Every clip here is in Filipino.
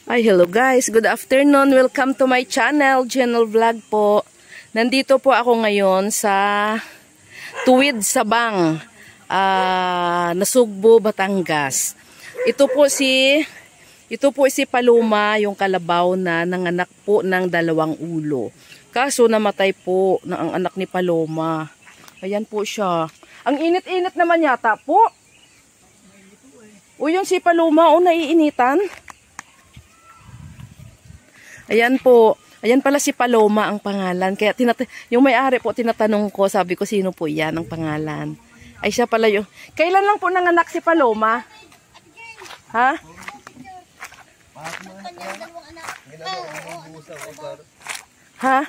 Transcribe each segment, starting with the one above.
Ay, hello guys. Good afternoon. Welcome to my channel, General Vlog po. Nandito po ako ngayon sa Tuwid Sabang, Nasugbo, Batangas. Ito po si Paloma, yung kalabaw na nanganak po ng 2 ulo. Kaso namatay po na ang anak ni Paloma. Ayan po siya. Ang init-init naman yata po. O yun si Paloma, naiinitan. Ayan po. Ayan pala si Paloma ang pangalan. Kaya yung may-ari po tinatanong ko, sabi ko sino po yan ang pangalan. Ay siya pala yung... Kailan lang po nanganak si Paloma? Ha? Ha?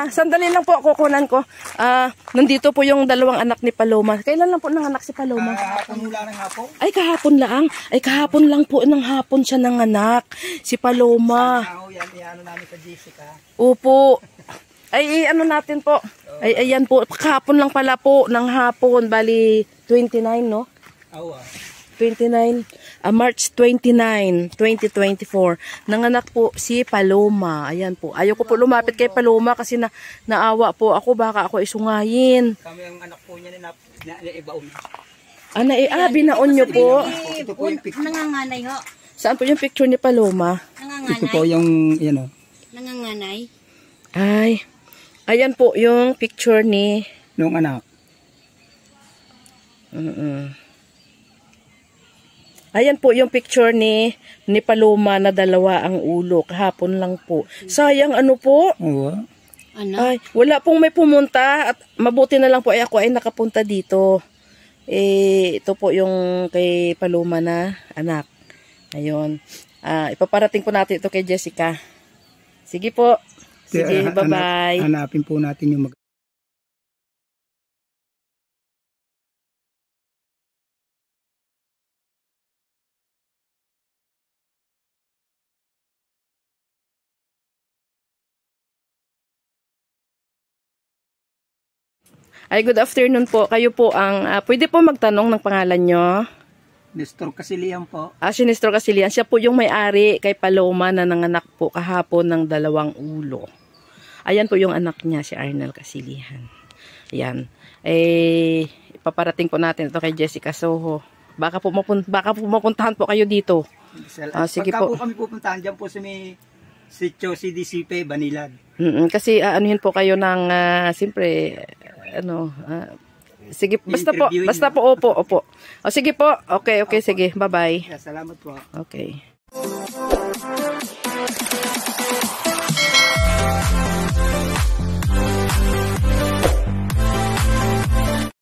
Sandali lang po, kukunan ko. Nandito po yung 2 anak ni Paloma. Kailan lang po nanganak si Paloma? Kahapon lang ng hapon. Ay, kahapon lang. Ay, kahapon lang po ng hapon siya nanganak. Si Paloma. Yan, namin sa Jessica. Opo. Ay, ano natin po. Ay, ayan po. Kahapon lang pala po ng hapon. Bali, 29, no? 29, March 29, 2024. Nanganak po si Paloma. Ayan po. Ayaw ko po lumapit kay Paloma kasi naawa po ako. Baka ako isungayin. Kami ang anak po niya na ibaon. Binaon nyo po. Ito po yung picture. Nanganganay ho. Saan po yung picture ni Paloma? Nanganganay. Ito po yung, Nanganganay. Ay, ayan po yung picture ni... nung anak. Ayan po yung picture ni Paloma na 2 ang ulo. Kahapon lang po. Sayang ano po? Oo. Ano? Ay, wala pong may pumunta at mabuti na lang po ako ay nakapunta dito. Ito po yung kay Paloma na anak. Ayun. Ipaparating po natin ito kay Jessica. Sige po. Sige, bye-bye. Hanapin po natin yung Ay, good afternoon po. Kayo po ang, pwede po magtanong ng pangalan nyo? Nestor Casilian po. Si Nestor Casilian. Siya po yung may-ari kay Paloma na nanganak po kahapon ng 2 ulo. Ayan po yung anak niya, si Arnel Casilian. Ayan. Ipaparating po natin ito kay Jessica Soho. Baka po mapuntahan po kayo dito. Sige Pagka po. po kami pupuntahan dyan po sa may Sitio CDCP, Banilad. Kasi anuhin po kayo ng, siyempre, sige, basta po, opo. Sige po, okay, sige, bye-bye. Salamat po. Okay.